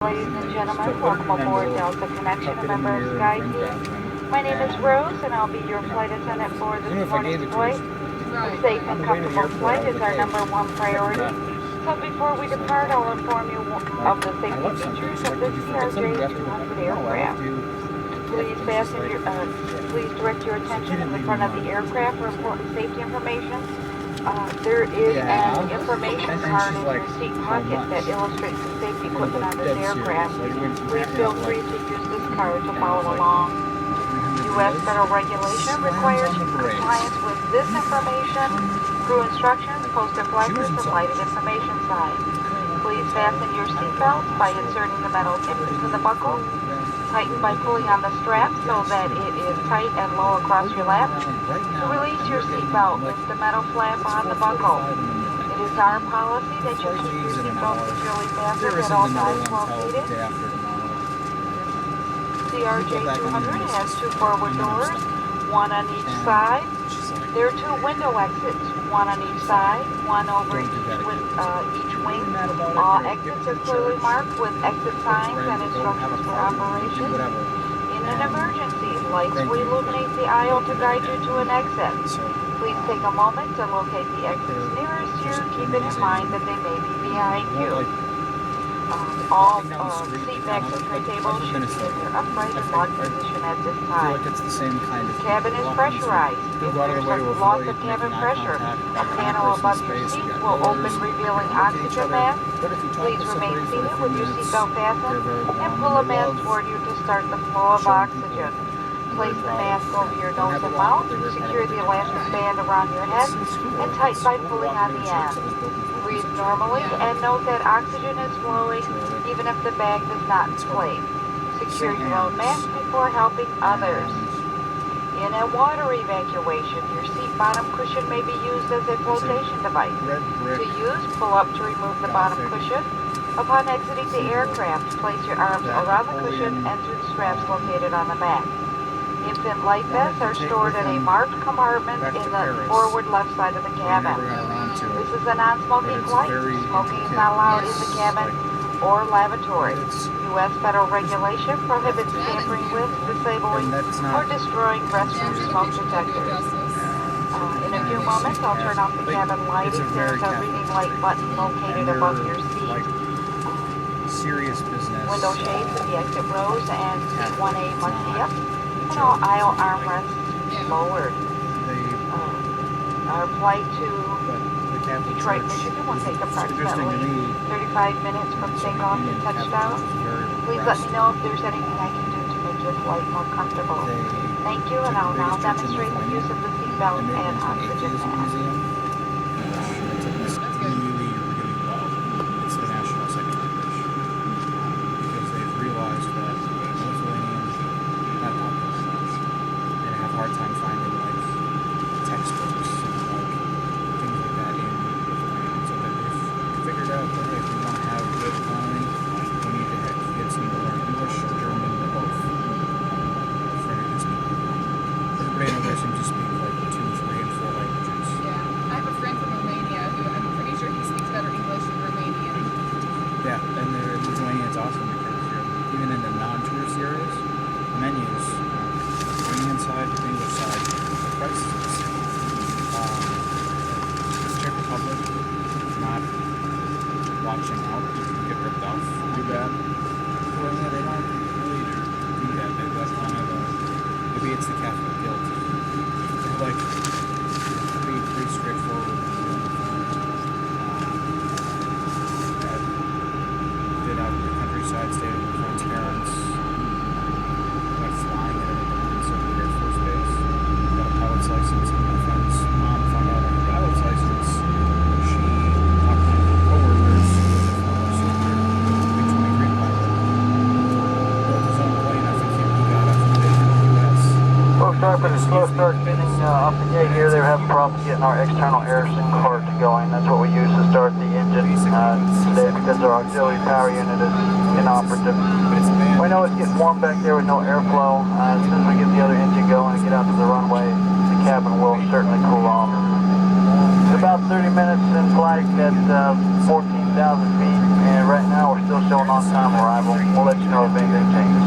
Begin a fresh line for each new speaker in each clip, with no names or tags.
Ladies and gentlemen, welcome aboard Delta Connection, a member of SkyTeam. My name is Rose, and I'll be your flight attendant for this morning's flight. A safe and comfortable flight is our #1 priority. So before we depart, I'll inform you of the safety features of the CRJ-200 aircraft. Please direct your attention to the front of the aircraft for important safety information. There is an information card in your seat pocket that illustrates the safety equipment on this aircraft. Please feel free to use this card to follow along. U.S. federal regulation requires compliance with this information, crew instructions, posted flaggers, and lighted information signs. Please fasten your seatbelts by inserting the metal tip into the buckle. Tighten by pulling on the strap so that it is tight and low across your lap. To release your seatbelt, lift the metal flap on the buckle. It is our policy that you keep your seatbelt securely fastened at all times while seated. CRJ-200 has 2 forward doors, 1 on each side. There are 2 window exits, 1 on each side, 1 over each wing. All exits are clearly marked with exit signs and instructions for operation. In an emergency, lights will illuminate the aisle to guide you to an exit. Please take a moment to locate the exits nearest you, keeping in mind that they may be behind you. All seat backs and tray tables should be in their upright and locked position at this time. Cabin is pressurized. If there's a loss of cabin pressure, a panel above your seat will open, revealing oxygen mask. Please remain seated with your seatbelt fastened and pull a mask toward you to start the flow of oxygen. Place the mask over your nose and mouth. Secure the elastic band around your head and tighten by pulling on the end. Breathe normally and note that oxygen is flowing even if the bag does not inflate. Secure your own mask before helping others. In a water evacuation, your seat bottom cushion may be used as a flotation device. To use, pull up to remove the bottom cushion. Upon exiting the aircraft, place your arms around the cushion and through the straps located on the back. Infant life vests are stored in a marked compartment in the forward left side of the cabin. This is a non-smoking flight. Smoking is not allowed in the cabin or lavatory. U.S. federal regulation prohibits tampering with, disabling, or destroying restroom smoke detectors. In a few moments, I'll turn off the cabin lighting. There's a reading light button located above your seat.
Serious business.
Window shades in the exit rows and seat 1A must be up. And all aisle armrests lowered. Our flight to Detroit, Michigan will take approximately 35 minutes from takeoff to touchdown. Please let me know if there's anything I can do to make your flight more comfortable. Thank you, and I'll now demonstrate the use of the seatbelt and oxygen mask.
It's the national second language. Because they've realized that Lithuanians have not they have a hard time finding like textbooks and like things like that in Lithuanian. So that they've figured out that if we want to have good flying, we need to have kids need to learn English or German or both. Everybody in the seems to speak like 2, 3, and 4 languages.
Yeah, I have a friend from Romania who I'm pretty sure he speaks better English than Romanian.
Yeah, and the Lithuanian's awesome because even in the non-tourist areas, menus, Lithuanian side, the English side, the prices are the same. Czech Republic, not watching out, you can get ripped off too bad. Lithuania, they don't really do that. That's kind of maybe it's the Catholic guilt. They're like pretty straightforward. Did out in the countryside, stayed with my friend's parents, went flying at an Air Force base, got a pilot's license, and my friend's mom found out I had a pilot's license. She talked to her co-workers with a former soldier, big 23 pilot, built his own plane. I think he got up from Dayton in the U.S.
Folks, sorry for the slow start getting off the gate here. They're having problems getting our external air cart going. That's what we use to start the engine today because our auxiliary power unit is inoperative. We know it's getting warm back there with no airflow. As soon as we get the other engine going and get out to the runway, the cabin will certainly cool off. It's about 30 minutes in flight at 14,000 2,000 feet, and right now we're still showing on-time arrival. We'll let you know if anything changes.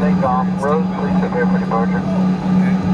Takeoff. Rose, please prepare for departure.
Okay.